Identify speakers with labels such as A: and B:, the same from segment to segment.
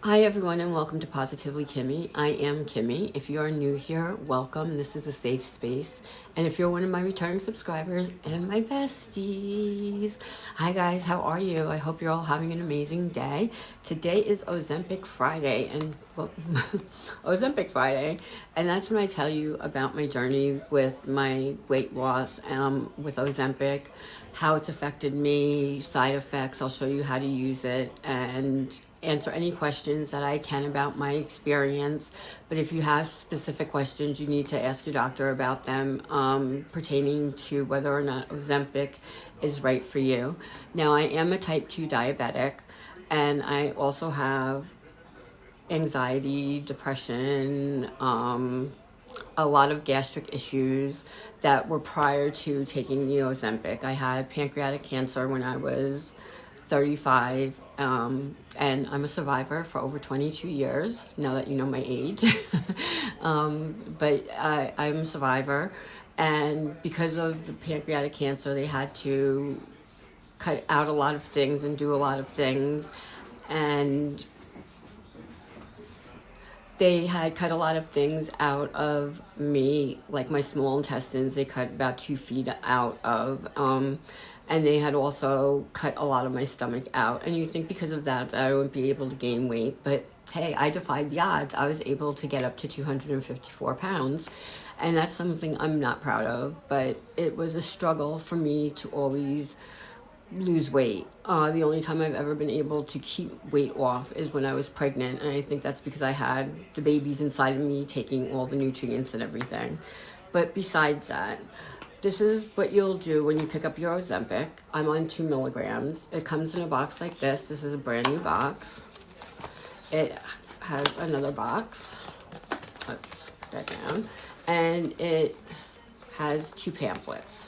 A: Hi everyone and welcome to Positively Kimmie. I am Kimmie. If you are new here, welcome. This is a safe space. And if you're one of my returning subscribers and my besties, hi guys, how are you? I hope you're all having an amazing day. Today is Ozempic Friday and Ozempic Friday, and that's when I tell you about my journey with my weight loss with Ozempic, how it's affected me, side effects. I'll show you how to use it and answer any questions that I can about my experience. But if you have specific questions, you need to ask your doctor about them pertaining to whether or not Ozempic is right for you. Now, I am a type 2 diabetic, and I also have anxiety, depression, a lot of gastric issues that were prior to taking the Ozempic. I had pancreatic cancer when I was 35, and I'm a survivor for over 22 years, now that you know my age. But I'm a survivor, and because of the pancreatic cancer, they had to cut out a lot of things and do a lot of things, and they had cut a lot of things out of me, like my small intestines. They cut about 2 feet out of, and they had also cut a lot of my stomach out. And you think because of that I wouldn't be able to gain weight, but hey, I defied the odds. I was able to get up to 254 pounds, and that's something I'm not proud of, but it was a struggle for me to always lose weight. The only time I've ever been able to keep weight off is when I was pregnant, and I think that's because I had the babies inside of me taking all the nutrients and everything. But besides that, this is what you'll do when you pick up your Ozempic. I'm on 2 milligrams. It comes in a box like this. This is a brand new box. It has another box. Let's put that down. And it has 2 pamphlets.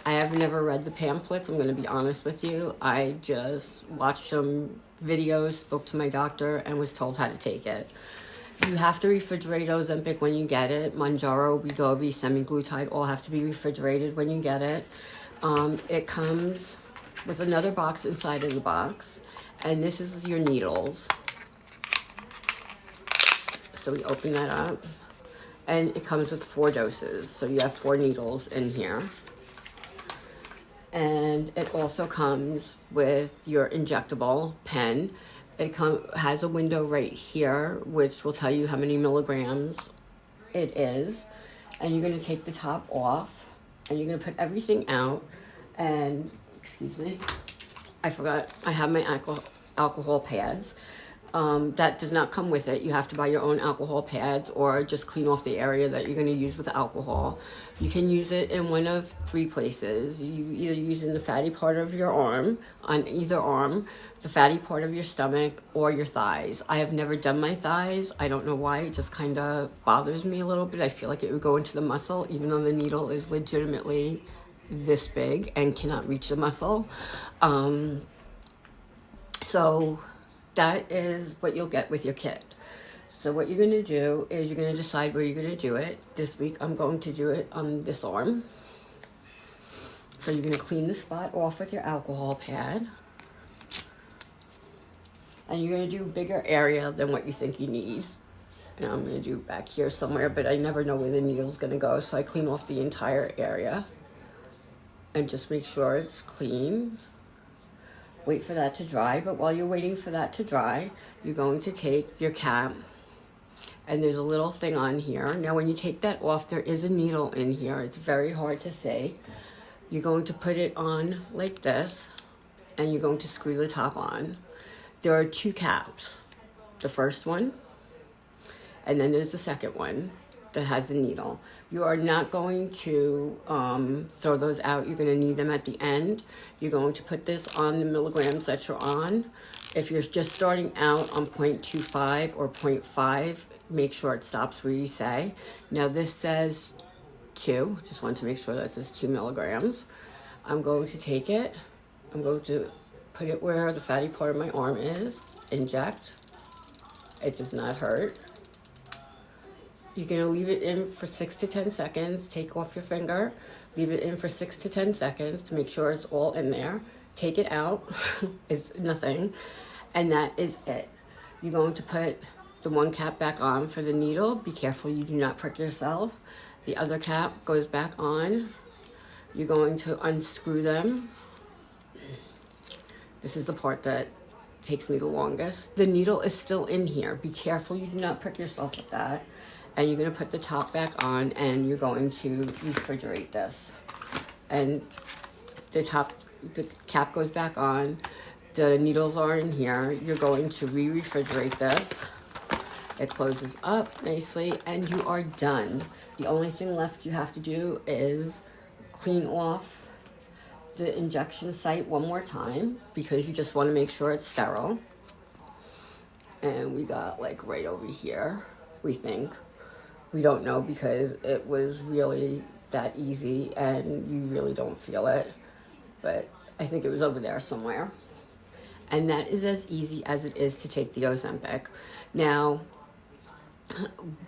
A: I have never read the pamphlets, I'm going to be honest with you. I just watched some videos, spoke to my doctor, and was told how to take it. You have to refrigerate Ozempic when you get it. Monjaro, wegovy, semiglutide all have to be refrigerated when you get it. It comes with another box inside of the box, and this is your needles. So we open that up, and it comes with 4 doses. So you have 4 needles in here. And it also comes with your injectable pen. It has a window right here, which will tell you how many milligrams it is. And you're going to take the top off, and you're going to put everything out. And, excuse me, I forgot, I have my alcohol pads. That does not come with it. You have to buy your own alcohol pads or just clean off the area that you're going to use with the alcohol. You can use it in one of 3 places. You either use it in the fatty part of your arm, on either arm, the fatty part of your stomach, or your thighs. I have never done my thighs. I don't know why. It just kind of bothers me a little bit. I feel like it would go into the muscle, even though the needle is legitimately this big and cannot reach the muscle. So that is what you'll get with your kit. So what you're going to do is you're going to decide where you're going to do it. This week I'm going to do it on this arm. So you're going to clean the spot off with your alcohol pad. And you're going to do a bigger area than what you think you need. And I'm going to do back here somewhere, but I never know where the needle's going to go. So I clean off the entire area and just make sure it's clean. Wait for that to dry, but while you're waiting for that to dry, you're going to take your cap, and there's a little thing on here. Now, when you take that off, there is a needle in here. It's very hard to see. You're going to put it on like this, and you're going to screw the top on. There are 2 caps. The first one, and then there's the second one that has the needle. You are not going to throw those out. You're going to need them at the end. You're going to put this on the milligrams that you're on. If you're just starting out on 0.25 or 0.5, make sure it stops where you say. Now this says 2. Just want to make sure that says 2 milligrams. I'm going to take it. I'm going to put it where the fatty part of my arm is. Inject. It does not hurt. You're going to leave it in for 6 to 10 seconds. Take off your finger. Leave it in for 6 to 10 seconds to make sure it's all in there. Take it out. It's nothing. And that is it. You're going to put the one cap back on for the needle. Be careful you do not prick yourself. The other cap goes back on. You're going to unscrew them. This is the part that takes me the longest. The needle is still in here. Be careful you do not prick yourself with that. And you're going to put the top back on, and you're going to refrigerate this. And the cap goes back on. The needles are in here. You're going to refrigerate this. It closes up nicely, and you are done. The only thing left you have to do is clean off the injection site one more time, because you just want to make sure it's sterile. And we got like right over here, we think. We don't know because it was really that easy and you really don't feel it. But I think it was over there somewhere. And that is as easy as it is to take the Ozempic. Now,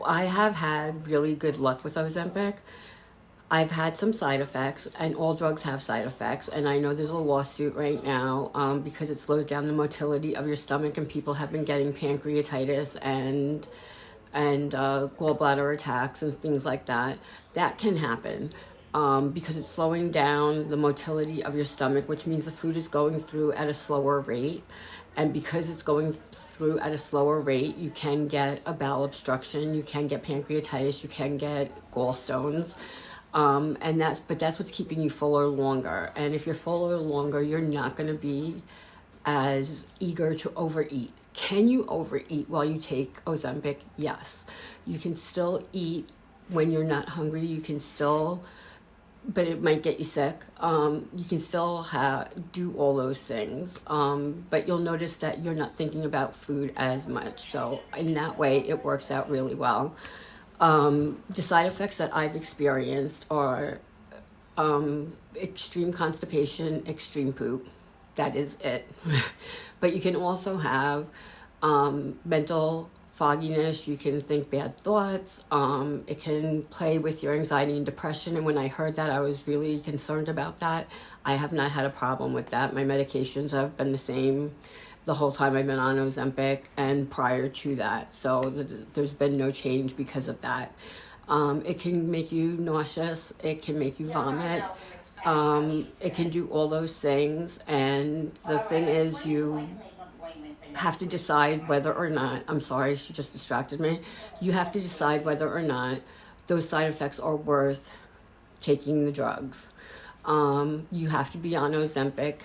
A: I have had really good luck with Ozempic. I've had some side effects, and all drugs have side effects. And I know there's a lawsuit right now because it slows down the motility of your stomach, and people have been getting pancreatitis and gallbladder attacks and things like that. That can happen because it's slowing down the motility of your stomach, which means the food is going through at a slower rate. And because it's going through at a slower rate, you can get a bowel obstruction, you can get pancreatitis, you can get gallstones. But that's what's keeping you fuller longer. And if you're fuller longer, you're not going to be as eager to overeat. Can you overeat while you take Ozempic? Yes. You can still eat when you're not hungry. You can still, but it might get you sick. You can still do all those things. But you'll notice that you're not thinking about food as much. So in that way, it works out really well. The side effects that I've experienced are extreme constipation, extreme poop. That is it. But you can also have mental fogginess. You can think bad thoughts. It can play with your anxiety and depression. And when I heard that, I was really concerned about that. I have not had a problem with that. My medications have been the same the whole time I've been on Ozempic and prior to that. So there's been no change because of that. It can make you nauseous. It can make you vomit. It can do all those things. And the thing is, you have to decide whether or not, I'm sorry, she just distracted me. You have to decide whether or not those side effects are worth taking the drugs. You have to be on Ozempic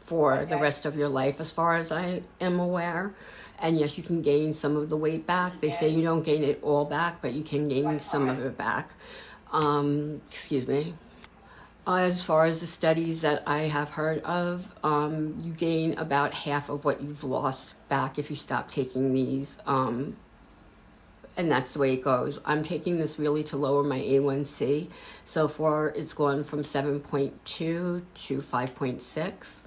A: for the rest of your life, as far as I am aware. And yes, you can gain some of the weight back. They say you don't gain it all back, but you can gain some of it back. Excuse me. As far as the studies that I have heard of, you gain about half of what you've lost back if you stop taking these. And that's the way it goes. I'm taking this really to lower my A1C. So far, it's gone from 7.2 to 5.6.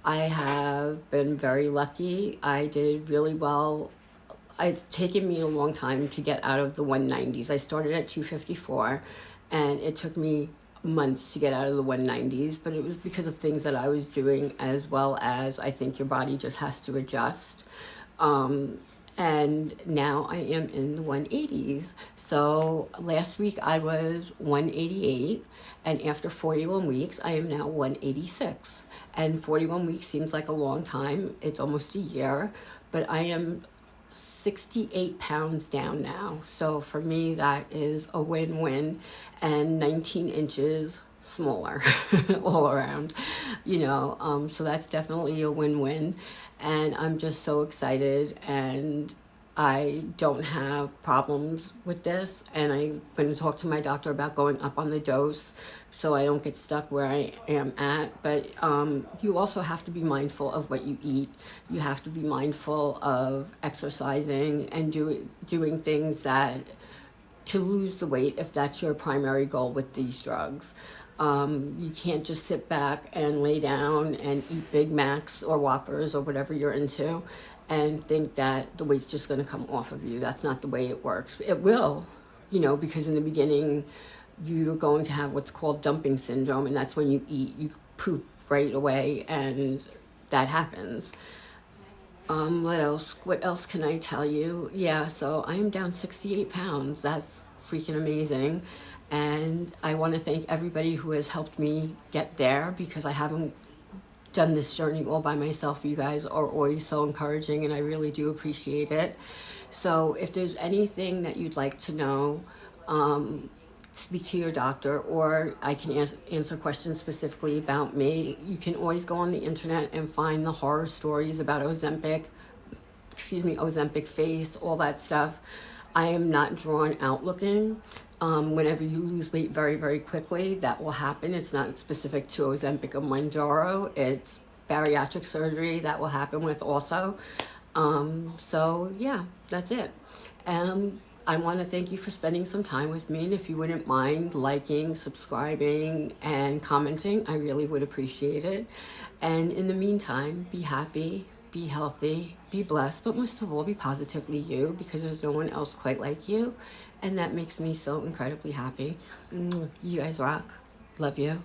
A: I have been very lucky. I did really well. It's taken me a long time to get out of the 190s. I started at 254, and it took me months to get out of the 190s, but it was because of things that I was doing, as well as I think your body just has to adjust. And now I am in the 180s. So last week I was 188, and after 41 weeks, I am now 186. And 41 weeks seems like a long time. It's almost a year, but I am 68 pounds down now. So for me, that is a win-win, and 19 inches smaller all around, so that's definitely a win-win. And I'm just so excited, and I don't have problems with this, and I'm going to talk to my doctor about going up on the dose so I don't get stuck where I am at. But you also have to be mindful of what you eat. You have to be mindful of exercising and doing things to lose the weight, if that's your primary goal with these drugs. You can't just sit back and lay down and eat Big Macs or Whoppers or whatever you're into and think that the weight's just going to come off of you. That's not the way it works. It will, because in the beginning you're going to have what's called dumping syndrome, and that's when you eat, you poop right away, and that happens. What else can I tell you? Yeah, so I am down 68 pounds. That's freaking amazing. And I want to thank everybody who has helped me get there, because I haven't done this journey all by myself. You guys are always so encouraging, and I really do appreciate it. So if there's anything that you'd like to know, speak to your doctor, or I can answer questions specifically about me. You can always go on the internet and find the horror stories about Ozempic, Ozempic face, all that stuff. I am not drawn out looking. Whenever you lose weight very, very quickly, that will happen. It's not specific to Ozempic or monjaro. It's bariatric surgery that will happen with also. So yeah, that's it. I want to thank you for spending some time with me, and if you wouldn't mind liking, subscribing, and commenting, I really would appreciate it. And in the meantime, be happy, be healthy, be blessed, but most of all, be positively you, because there's no one else quite like you, and that makes me so incredibly happy. You guys rock. Love you.